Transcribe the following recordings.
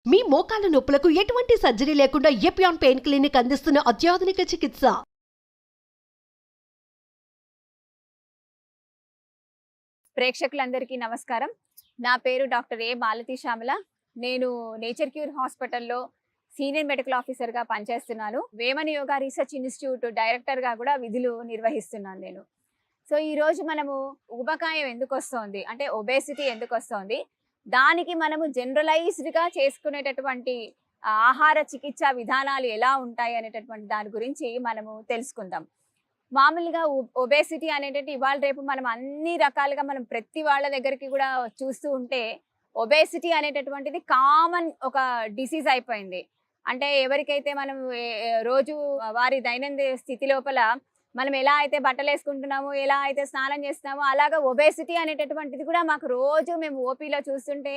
మీ మోకాల నొప్పులకు ఎటువంటి సర్జరీ లేకుండా ఎపియాన్ పెయిన్ క్లినిక్ అందిస్తున్న అత్యాధునిక చికిత్స. ప్రేక్షకులందరికీ నమస్కారం. నా పేరు డాక్టర్ ఏ మాలతి శ్యామల. నేను నేచర్ క్యూర్ హాస్పిటల్లో సీనియర్ మెడికల్ ఆఫీసర్గా పనిచేస్తున్నాను. వేమన యోగా రీసెర్చ్ ఇన్స్టిట్యూట్ డైరెక్టర్గా కూడా విధులు నిర్వహిస్తున్నాను నేను. సో ఈరోజు మనము ఊబకాయం ఎందుకు వస్తుంది, అంటే ఒబేసిటీ ఎందుకు వస్తుంది, దానికి మనము జనరలైజ్డ్గా చేసుకునేటటువంటి ఆహార చికిత్సా విధానాలు ఎలా ఉంటాయి అనేటటువంటి దాని గురించి మనము తెలుసుకుందాం. మామూలుగా ఒబేసిటీ అనేటట్టు ఇవాళ రేపు మనం అన్ని రకాలుగా మనం ప్రతి వాళ్ళ దగ్గరికి కూడా చూస్తూ ఉంటే ఒబేసిటీ అనేటటువంటిది కామన్ ఒక డిసీజ్ అయిపోయింది. అంటే ఎవరికైతే మనం రోజు వారి దైనందిన స్థితి లోపల మనం ఎలా అయితే బట్టలు వేసుకుంటున్నామో, ఎలా అయితే స్నానం చేస్తున్నామో, అలాగా ఒబేసిటీ అనేటటువంటిది కూడా మాకు రోజు మేము ఓపీలో చూస్తుంటే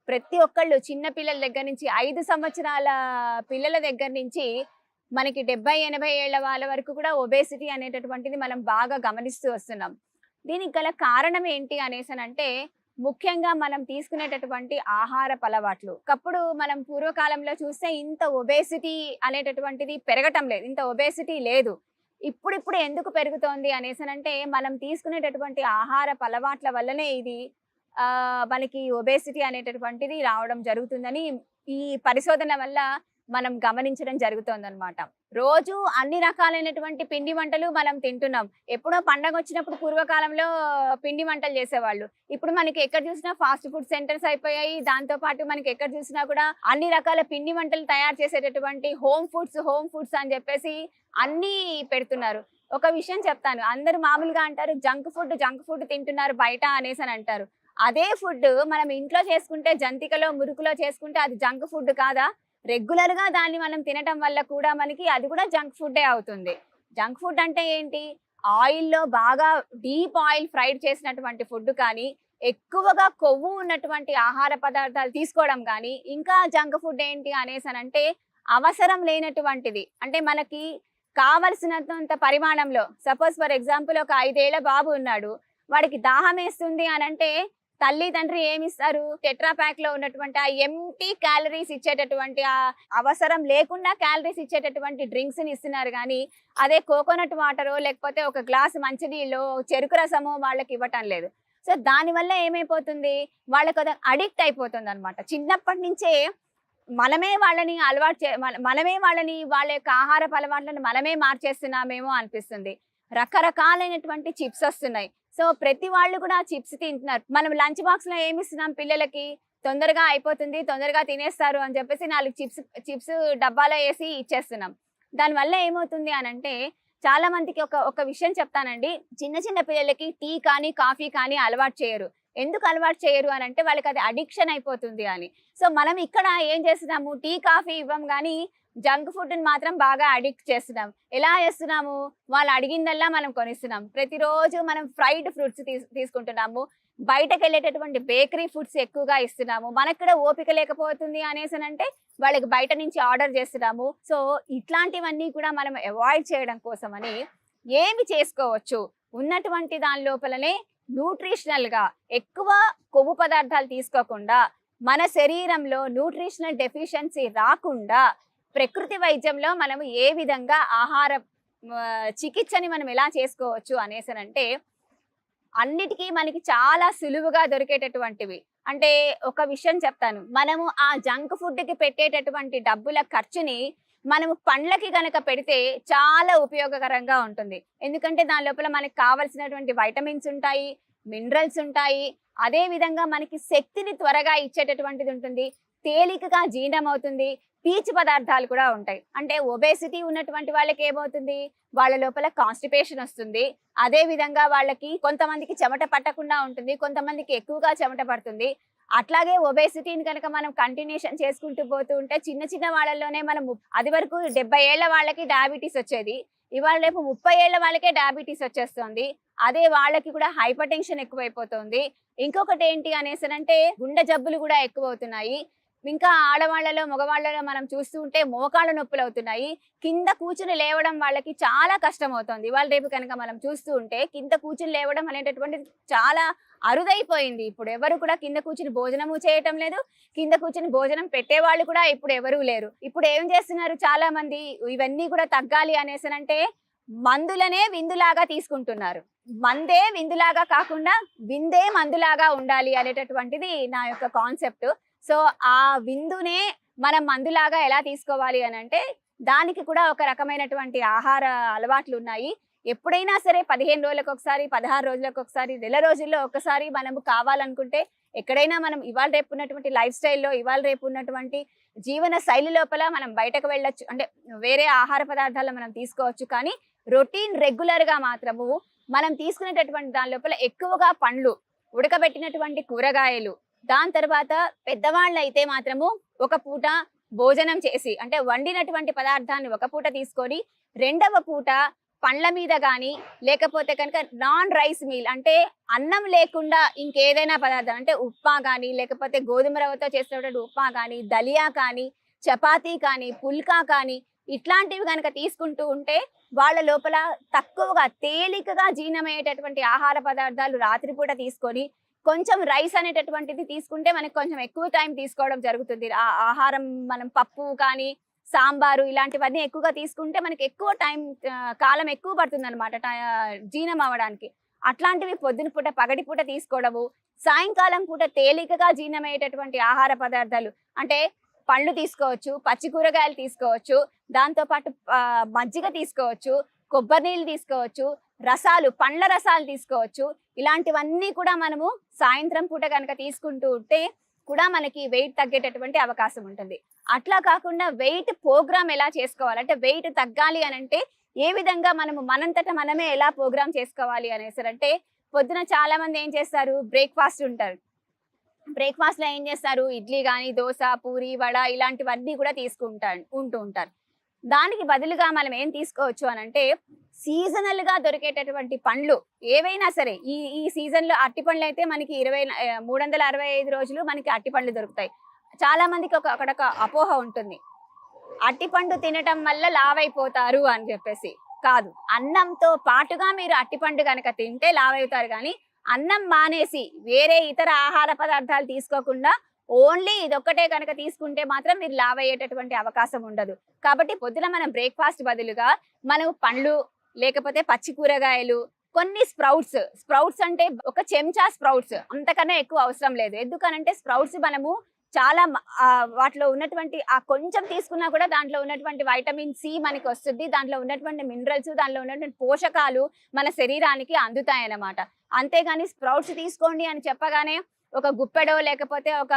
ప్రతి ఒక్కళ్ళు చిన్న పిల్లల దగ్గర నుంచి 5 సంవత్సరాల పిల్లల దగ్గర నుంచి మనకి 70-80 ఏళ్ల వాళ్ళ వరకు కూడా ఒబేసిటీ అనేటటువంటిది మనం బాగా గమనిస్తూ వస్తున్నాం. దీనికి గల కారణం ఏంటి అనేసనంటే ముఖ్యంగా మనం తీసుకునేటటువంటి ఆహారపు అలవాట్లు. ఒకప్పుడు మనం పూర్వకాలంలో చూస్తే ఇంత ఒబేసిటీ అనేటటువంటిది పెరగటం లేదు, ఇంత ఒబేసిటీ లేదు. ఇప్పుడిప్పుడు ఎందుకు పెరుగుతోంది అనేసనంటే మనం తీసుకునేటటువంటి ఆహారపు అలవాట్ల వల్లనే ఇది మనకి ఒబేసిటీ అనేటటువంటిది రావడం జరుగుతుందని ఈ పరిశోధన వల్ల మనం గమనించడం జరుగుతోందనమాట. రోజు అన్ని రకాలైనటువంటి పిండి వంటలు మనం తింటున్నాం. ఎప్పుడో పండగ వచ్చినప్పుడు పూర్వకాలంలో పిండి వంటలు చేసేవాళ్ళు. ఇప్పుడు మనకి ఎక్కడ చూసినా ఫాస్ట్ ఫుడ్ సెంటర్స్ అయిపోయాయి. దాంతో పాటు మనకి ఎక్కడ చూసినా కూడా అన్ని రకాల పిండి వంటలు తయారు చేసేటటువంటి హోమ్ ఫుడ్స్ అని చెప్పేసి అన్నీ పెడుతున్నారు. ఒక విషయం చెప్తాను, అందరూ మామూలుగా అంటారు జంక్ ఫుడ్ తింటున్నారు బయట అనేసి అని అంటారు. అదే ఫుడ్ మనం ఇంట్లో చేసుకుంటే, జంతికలో మురుకులో చేసుకుంటే అది జంక్ ఫుడ్ కాదా? రెగ్యులర్ గా దాన్ని మనం తినటం వల్ల కూడా మనకి అది కూడా జంక్ ఫుడ్డే అవుతుంది. జంక్ ఫుడ్ అంటే ఏంటి? ఆయిల్లో బాగా డీప్ ఆయిల్ ఫ్రైడ్ చేసినటువంటి ఫుడ్ కానీ, ఎక్కువగా కొవ్వు ఉన్నటువంటి ఆహార పదార్థాలు తీసుకోవడం కానీ, ఇంకా జంక్ ఫుడ్ ఏంటి అనేసనంటే అవసరం లేనటువంటిది. అంటే మనకి కావలసినంత పరిమాణంలో, సపోజ్ ఫర్ ఎగ్జాంపుల్ ఒక 5 ఏళ్ల బాబు ఉన్నాడు, వాడికి దాహం వేస్తుంది అనంటే తల్లి తండ్రి ఏమిస్తారు? టెట్రా ప్యాక్ లో ఉన్నటువంటి ఆ ఎంటీ క్యాలరీస్ ఇచ్చేటటువంటి, ఆ అవసరం లేకుండా క్యాలరీస్ ఇచ్చేటటువంటి డ్రింక్స్ ని ఇస్తున్నారు. కానీ అదే కోకోనట్ వాటరో లేకపోతే ఒక గ్లాస్ మంచినీళ్ళు, చెరుకు రసమో వాళ్ళకి ఇవ్వటం లేదు. సో దానివల్ల ఏమైపోతుంది, వాళ్ళకి అది అడిక్ట్ అయిపోతుంది అనమాట. చిన్నప్పటి నుంచే మనమే వాళ్ళని వాళ్ళ యొక్క ఆహారపు అలవాట్లను మనమే మార్చేస్తున్నామేమో అనిపిస్తుంది. రకరకాలైనటువంటి చిప్స్ వస్తున్నాయి. సో ప్రతి వాళ్ళు కూడా చిప్స్ తింటున్నారు. మనం లంచ్ బాక్స్ లో ఏమి ఇస్తున్నాం పిల్లలకి? తొందరగా అయిపోతుంది, తొందరగా తినేస్తారు అని చెప్పేసి 4 చిప్స్ డబ్బాలో వేసి ఇచ్చేస్తున్నాం. దానివల్ల ఏమవుతుంది అనంటే చాలా మందికి ఒక విషయం చెప్తానండి. చిన్న పిల్లలకి టీ కానీ కాఫీ కానీ అలవాటు చేయరు. ఎందుకు అలవాటు చేయరు అని అంటే వాళ్ళకి అది అడిక్షన్ అయిపోతుంది అని. సో మనం ఇక్కడ ఏం చేస్తున్నాము, టీ కాఫీ ఇవ్వం కానీ జంక్ ఫుడ్ని మాత్రం బాగా అడిక్ట్ చేస్తున్నాం. ఎలా చేస్తున్నాము? వాళ్ళు అడిగిందల్లా మనం కొనిస్తున్నాం. ప్రతిరోజు మనం ఫ్రైడ్ ఫ్రూట్స్ తీసుకుంటున్నాము. బయటకు వెళ్ళేటటువంటి బేకరీ ఫుడ్స్ ఎక్కువగా ఇస్తున్నాము. మనకు కూడా ఓపిక లేకపోతుంది అనేసనంటే వాళ్ళకి బయట నుంచి ఆర్డర్ చేస్తున్నాము. సో ఇట్లాంటివన్నీ కూడా మనం అవాయిడ్ చేయడం కోసమని ఏమి చేసుకోవచ్చు? ఉన్నటువంటి దాని లోపలనే న్యూట్రిషనల్ గా ఎక్కువ కొవ్వు పదార్థాలు తీసుకోకుండా, మన శరీరంలో న్యూట్రిషనల్ డెఫిషియన్సీ రాకుండా ప్రకృతి వైద్యంలో మనం ఏ విధంగా ఆహార చికిత్సని మనం ఎలా చేసుకోవచ్చు అనేసనంటే అన్నిటికీ మనకి చాలా సులువుగా దొరికేటటువంటివి. అంటే ఒక విషయం చెప్తాను, మనము ఆ జంక్ ఫుడ్కి పెట్టేటటువంటి డబ్బుల ఖర్చుని మనము పండ్లకి గనక పెడితే చాలా ఉపయోగకరంగా ఉంటుంది. ఎందుకంటే దాని లోపల మనకి కావలసినటువంటి వైటమిన్స్ ఉంటాయి, మినరల్స్ ఉంటాయి. అదే విధంగా మనకి శక్తిని త్వరగా ఇచ్చేటటువంటిది ఉంటుంది, తేలికగా జీర్ణం అవుతుంది, పీచు పదార్థాలు కూడా ఉంటాయి. అంటే ఒబేసిటీ ఉన్నటువంటి వాళ్ళకి ఏమవుతుంది, వాళ్ళ లోపల కాన్స్టిపేషన్ వస్తుంది. అదే విధంగా వాళ్ళకి కొంతమందికి చెమట పట్టకుండా ఉంటుంది, కొంతమందికి ఎక్కువగా చెమట పడుతుంది. అట్లాగే ఒబేసిటీని కనుక మనం కంటిన్యూషన్ చేసుకుంటూ పోతూ ఉంటే చిన్న వాళ్ళలోనే మనం అది వరకు 70 ఏళ్ల వాళ్ళకి డయాబెటీస్ వచ్చేది, ఇవాళ రేపు 30 ఏళ్ల వాళ్ళకే డయాబెటీస్ వచ్చేస్తుంది. అదే వాళ్ళకి కూడా హైపర్ టెన్షన్ ఎక్కువైపోతుంది. ఇంకొకటి ఏంటి అనేసనంటే గుండె జబ్బులు కూడా ఎక్కువ అవుతున్నాయి. ఇంకా ఆడవాళ్ళలో మగవాళ్ళలో మనం చూస్తూ ఉంటే మోకాళ్ళ నొప్పులు అవుతున్నాయి. కింద కూర్చుని లేవడం వాళ్ళకి చాలా కష్టం అవుతుంది. ఇవాళ రేపు కనుక మనం చూస్తూ ఉంటే కింద కూర్చుని లేవడం అనేటటువంటిది చాలా అరుదైపోయింది. ఇప్పుడు ఎవరు కూడా కింద కూర్చుని భోజనము చేయటం లేదు. కింద కూర్చుని భోజనం పెట్టేవాళ్ళు కూడా ఇప్పుడు ఎవరూ లేరు. ఇప్పుడు ఏం చేస్తున్నారు చాలా మంది, ఇవన్నీ కూడా తగ్గాలి అనేసనంటే మందులనే విందులాగా తీసుకుంటున్నారు. మందే విందులాగా కాకుండా విందే మందులాగా ఉండాలి అనేటటువంటిది నా యొక్క కాన్సెప్ట్. సో ఆ విందునే మనం మందులాగా ఎలా తీసుకోవాలి అని అంటే దానికి కూడా ఒక రకమైనటువంటి ఆహార అలవాట్లు ఉన్నాయి. ఎప్పుడైనా సరే 15 రోజులకు ఒకసారి, 16 రోజులకు ఒకసారి, నెల రోజుల్లో ఒకసారి మనము కావాలనుకుంటే ఎక్కడైనా మనం ఇవాళ రేపు ఉన్నటువంటి లైఫ్ స్టైల్లో, ఇవాళ రేపు ఉన్నటువంటి జీవన శైలి లోపల మనం బయటకు వెళ్ళొచ్చు, అంటే వేరే ఆహార పదార్థాలు మనం తీసుకోవచ్చు. కానీ రొటీన్ రెగ్యులర్ గా మాత్రము మనం తీసుకునేటటువంటి దాని లోపల ఎక్కువగా పండ్లు, ఉడకబెట్టినటువంటి కూరగాయలు, దాని తర్వాత పెద్దవాళ్ళు అయితే మాత్రము ఒక పూట భోజనం చేసి, అంటే వండినటువంటి పదార్థాన్ని ఒక పూట తీసుకొని రెండవ పూట పండ్ల మీద కానీ లేకపోతే కనుక నాన్ రైస్ మీల్, అంటే అన్నం లేకుండా ఇంకేదైనా పదార్థం, అంటే ఉప్మా కానీ లేకపోతే గోధుమ రవ్వతో చేసినటువంటి ఉప్మా కానీ, దలియా కానీ, చపాతీ కానీ, పుల్కా కానీ ఇట్లాంటివి కనుక తీసుకుంటూ ఉంటే వాళ్ళ లోపల తక్కువగా తేలికగా జీర్ణమయ్యేటటువంటి ఆహార పదార్థాలు రాత్రిపూట తీసుకొని కొంచెం రైస్ అనేటటువంటిది తీసుకుంటే మనకి కొంచెం ఎక్కువ టైం తీసుకోవడం జరుగుతుంది. ఆ ఆహారం మనం పప్పు కానీ సాంబారు ఇలాంటివన్నీ ఎక్కువగా తీసుకుంటే మనకి ఎక్కువ టైం, కాలం ఎక్కువ పడుతుంది అనమాట జీర్ణం అవ్వడానికి. అట్లాంటివి పొద్దున పూట పగటి పూట తీసుకోవడము, సాయంకాలం పూట తేలికగా జీర్ణమయ్యేటటువంటి ఆహార పదార్థాలు, అంటే పండ్లు తీసుకోవచ్చు, పచ్చి కూరగాయలు తీసుకోవచ్చు, దాంతోపాటు మజ్జిగ తీసుకోవచ్చు, కొబ్బరి నీళ్ళు తీసుకోవచ్చు, రసాలు, పండ్ల రసాలు తీసుకోవచ్చు. ఇలాంటివన్నీ కూడా మనము సాయంత్రం పూట కనుక తీసుకుంటూ ఉంటే కూడా మనకి వెయిట్ తగ్గేటటువంటి అవకాశం ఉంటుంది. అట్లా కాకుండా వెయిట్ ప్రోగ్రామ్ ఎలా చేసుకోవాలి, అంటే వెయిట్ తగ్గాలి అని అంటే ఏ విధంగా మనము మనంతట మనమే ఎలా ప్రోగ్రామ్ చేసుకోవాలి అనేసరంటే, పొద్దున చాలా మంది ఏం చేస్తారు, బ్రేక్ఫాస్ట్ ఉంటారు. బ్రేక్ఫాస్ట్ లో ఏం చేస్తారు, ఇడ్లీ కానీ, దోశ, పూరి, వడ ఇలాంటివన్నీ కూడా ఉంటూ ఉంటారు. దానికి బదులుగా మనం ఏం తీసుకోవచ్చు అని అంటే సీజనల్ గా దొరికేటటువంటి పండ్లు ఏవైనా సరే. ఈ సీజన్ లో అట్టి పండ్లు అయితే మనకి 365 రోజులు మనకి అట్టి పండ్లు దొరుకుతాయి. చాలా మందికి అక్కడ ఒక అపోహ ఉంటుంది, అట్టి పండు తినటం వల్ల లావైపోతారు అని చెప్పేసి. కాదు, అన్నంతో పాటుగా మీరు అట్టి పండు కనుక తింటే లావైతారు. కానీ అన్నం మానేసి వేరే ఇతర ఆహార పదార్థాలు తీసుకోకుండా ఓన్లీ ఇదొక్కటే కనుక తీసుకుంటే మాత్రం మీరు లావ్ అయ్యేటటువంటి అవకాశం ఉండదు. కాబట్టి పొద్దున మనం బ్రేక్ఫాస్ట్ బదులుగా మనం పండ్లు లేకపోతే పచ్చి కూరగాయలు, కొన్ని స్ప్రౌట్స్ అంటే ఒక చెంచా స్ప్రౌట్స్, అంతకన్నా ఎక్కువ అవసరం లేదు. ఎందుకనంటే స్ప్రౌట్స్ మనము చాలా వాటిలో ఉన్నటువంటి ఆ కొంచెం తీసుకున్నా కూడా దాంట్లో ఉన్నటువంటి వైటమిన్ సి మనకి వస్తుంది, దాంట్లో ఉన్నటువంటి మినరల్స్, దాంట్లో ఉన్నటువంటి పోషకాలు మన శరీరానికి అందుతాయన్నమాట. అంతేగాని స్ప్రౌట్స్ తీసుకోండి అని చెప్పగానే ఒక గుప్పెడో లేకపోతే ఒక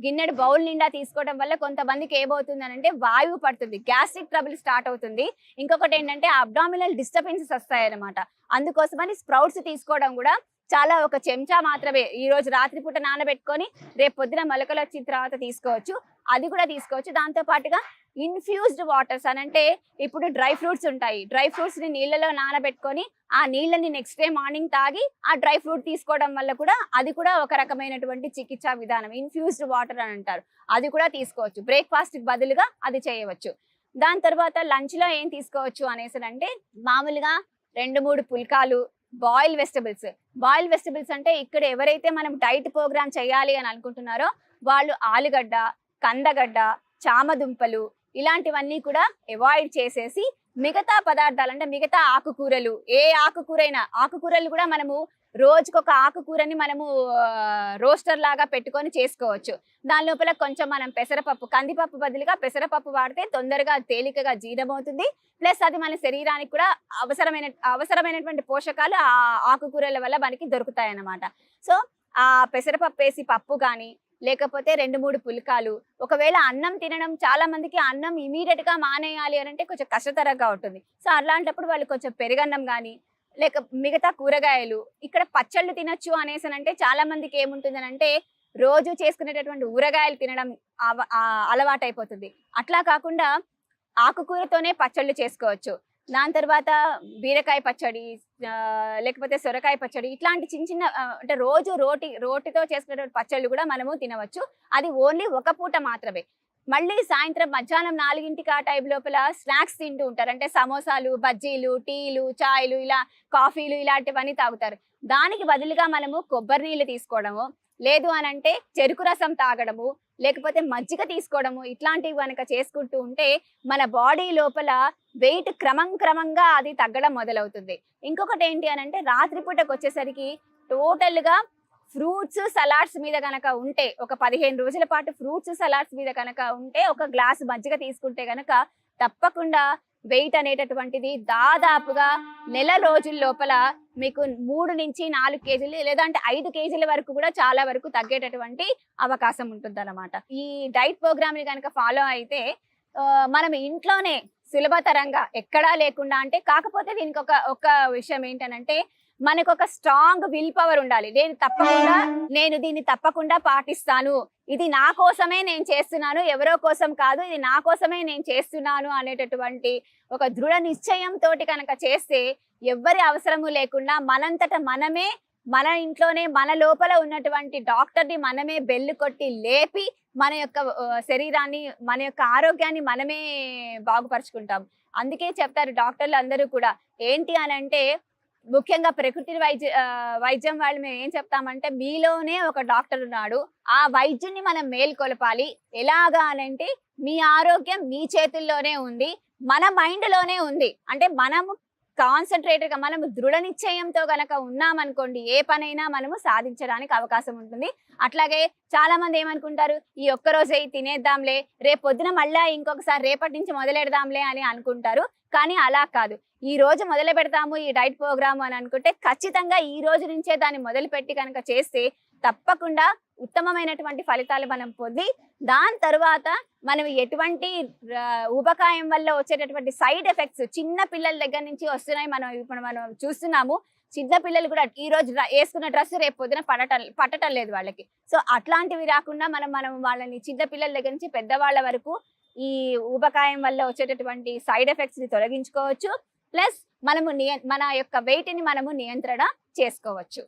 గిన్నెడు బౌల్ నిండా తీసుకోవడం వల్ల కొంతమందికి ఏమవుతుంది అని అంటే వాయువు పడుతుంది, గ్యాస్ట్రిక్ ట్రబుల్ స్టార్ట్ అవుతుంది. ఇంకొకటి ఏంటంటే అబ్డామినల్ డిస్టర్బెన్సెస్ వస్తాయి అన్నమాట. అందుకోసమని స్ప్రౌట్స్ తీసుకోవడం కూడా చాలా ఒక చెంచా మాత్రమే ఈ రోజు రాత్రిపూట నానబెట్టుకొని రేపు పొద్దున మొలకలు వచ్చిన తర్వాత తీసుకోవచ్చు, అది కూడా తీసుకోవచ్చు. దాంతో పాటుగా ఇన్ఫ్యూజ్డ్ వాటర్స్ అని అంటే ఇప్పుడు డ్రై ఫ్రూట్స్ ఉంటాయి, డ్రై ఫ్రూట్స్ ని నీళ్ళలో నానబెట్టుకొని ఆ నీళ్ళని నెక్స్ట్ డే మార్నింగ్ తాగి ఆ డ్రై ఫ్రూట్ తీసుకోవడం వల్ల కూడా అది కూడా ఒక రకమైనటువంటి చికిత్సా విధానం, ఇన్ఫ్యూజ్డ్ వాటర్ అని అంటారు. అది కూడా తీసుకోవచ్చు, బ్రేక్ఫాస్ట్ కి బదులుగా అది చేయవచ్చు. దాని తర్వాత లంచ్ లో ఏం తీసుకోవచ్చు అనేసి అంటే మామూలుగా 2-3 పుల్కాలు, బాయిల్ వెజిటబుల్స్ అంటే ఇక్కడ ఎవరైతే మనం డైట్ ప్రోగ్రామ్ చేయాలి అని అనుకుంటున్నారో వాళ్ళు ఆలుగడ్డ, కందగడ్డ, చామదుంపలు ఇలాంటివన్నీ కూడా అవాయిడ్ చేసేసి మిగతా పదార్థాలు, అంటే మిగతా ఆకుకూరలు, ఏ ఆకుకూరలు కూడా మనము రోజుకొక ఆకుకూరని మనము రోస్టర్ లాగా పెట్టుకొని చేసుకోవచ్చు. దాని లోపల కొంచెం మనం పెసరపప్పు, కందిపప్పు బదులుగా పెసరపప్పు వాడితే తొందరగా తేలికగా జీర్ణమవుతుంది. ప్లస్ అది మన శరీరానికి కూడా అవసరమైనటువంటి పోషకాలు ఆ ఆకుకూరల వల్ల మనకి దొరుకుతాయి అన్నమాట. సో ఆ పెసరపప్పు వేసి పప్పు కానీ లేకపోతే 2-3 పుల్కాలు. ఒకవేళ అన్నం తినడం, చాలా మందికి అన్నం ఇమీడియట్ గా మానేయాలి అని అంటే కొంచెం కష్టతరంగా ఉంటుంది. సో అలాంటప్పుడు వాళ్ళు కొంచెం పెరుగన్నం కానీ లేక మిగతా కూరగాయలు, ఇక్కడ పచ్చళ్ళు తినొచ్చు అనేసి అంటే చాలా మందికి ఏముంటుందని అంటే రోజు చేసుకునేటటువంటి ఊరగాయలు తినడం అలవాటు అయిపోతుంది. అట్లా కాకుండా ఆకుకూరతోనే పచ్చళ్ళు చేసుకోవచ్చు. దాని తర్వాత బీరకాయ పచ్చడి, లేకపోతే సొరకాయ పచ్చడి, ఇట్లాంటి చిన్న చిన్న అంటే రోజు రోటితో చేసుకునేటువంటి పచ్చళ్ళు కూడా మనము తినవచ్చు. అది ఓన్లీ ఒక పూట మాత్రమే. మళ్ళీ సాయంత్రం మధ్యాహ్నం 4కి ఆ టైం లోపల స్నాక్స్ తింటూ ఉంటారు. అంటే సమోసాలు, బజ్జీలు, టీలు, చాయ్లు, ఇలా కాఫీలు ఇలాంటివన్నీ తాగుతారు. దానికి బదులుగా మనము కొబ్బరి నీళ్ళు తీసుకోవడము, లేదు అనంటే చెరుకు రసం తాగడము, లేకపోతే మజ్జిగ తీసుకోవడము, ఇట్లాంటివి కనుక చేసుకుంటూ ఉంటే మన బాడీ లోపల వెయిట్ క్రమంగా అది తగ్గడం మొదలవుతుంది. ఇంకొకటి ఏంటి అనంటే రాత్రిపూటకు వచ్చేసరికి టోటల్గా ఫ్రూట్స్ సలాడ్స్ మీద కనుక ఉంటే, ఒక 15 రోజుల పాటు ఫ్రూట్స్ సలాడ్స్ మీద కనుక ఉంటే, ఒక గ్లాస్ మజ్జిగ తీసుకుంటే కనుక తప్పకుండా వెయిట్ అనేటటువంటిది దాదాపుగా నెల రోజుల లోపల మీకు 3 నుంచి 4 కేజీలు లేదంటే 5 కేజీల వరకు కూడా చాలా వరకు తగ్గేటటువంటి అవకాశం ఉంటుంది అన్నమాట. ఈ డైట్ ప్రోగ్రామ్ ని కనుక ఫాలో అయితే మనం ఇంట్లోనే సులభతరంగా ఎక్కడా లేకుండా, అంటే కాకపోతే దీనికి ఒక విషయం ఏంటనంటే మనకు ఒక స్ట్రాంగ్ విల్ పవర్ ఉండాలి. నేను దీన్ని తప్పకుండా పాటిస్తాను, ఇది నా కోసమే నేను చేస్తున్నాను, ఎవరో కోసం కాదు, ఇది నా కోసమే నేను చేస్తున్నాను అనేటటువంటి ఒక దృఢ నిశ్చయంతో కనుక చేస్తే ఎవ్వరి అవసరము లేకుండా మనంతట మనమే మన ఇంట్లోనే మన లోపల ఉన్నటువంటి డాక్టర్ని మనమే బెల్లు కొట్టి లేపి మన యొక్క శరీరాన్ని, మన యొక్క ఆరోగ్యాన్ని మనమే బాగుపరుచుకుంటాం. అందుకే చెప్తారు డాక్టర్లు అందరూ కూడా ఏంటి అని అంటే, ముఖ్యంగా ప్రకృతి వైద్యం వాళ్ళు మేము ఏం చెప్తామంటే, మీలోనే ఒక డాక్టర్ ఉన్నాడు, ఆ వైద్యుని మనం మేల్కొలపాలి. ఎలాగా అనంటే మీ ఆరోగ్యం మీ చేతుల్లోనే ఉంది, మన మైండ్ లోనే ఉంది. అంటే మనము కాన్సన్ట్రేటెడ్ గా మనము దృఢ నిశ్చయంతో గనక ఉన్నామనుకోండి, ఏ పనైనా మనము సాధించడానికి అవకాశం ఉంటుంది. అట్లాగే చాలా మంది ఏమనుకుంటారు, ఈ ఒక్కరోజే తినేద్దాంలే, రేపు పొద్దున మళ్ళా ఇంకొకసారి రేపటి నుంచి మొదలెడదాంలే అని అనుకుంటారు. కానీ అలా కాదు. ఈ రోజు మొదలు పెడతాము ఈ డైట్ ప్రోగ్రామ్ అని అనుకుంటే ఖచ్చితంగా ఈ రోజు నుంచే దాన్ని మొదలుపెట్టి కనుక చేస్తే తప్పకుండా ఉత్తమమైనటువంటి ఫలితాలు మనం పొంది, దాని తర్వాత మనం ఎటువంటి ఊబకాయం వల్ల వచ్చేటటువంటి సైడ్ ఎఫెక్ట్స్ చిన్న పిల్లల దగ్గర నుంచి వస్తున్నాయి. మనం చూస్తున్నాము, చిన్న పిల్లలు కూడా ఈ రోజు వేసుకున్న డ్రెస్ రేపు పొద్దున పట్టడం లేదు వాళ్ళకి. సో అట్లాంటివి రాకుండా మనం వాళ్ళని చిన్న పిల్లల దగ్గర నుంచి పెద్దవాళ్ళ వరకు ఈ ఊబకాయం వల్ల వచ్చేటటువంటి సైడ్ ఎఫెక్ట్స్ ని తొలగించుకోవచ్చు. ప్లస్ మనము మన యొక్క వెయిట్ ని మనము నియంత్రణ చేసుకోవచ్చు.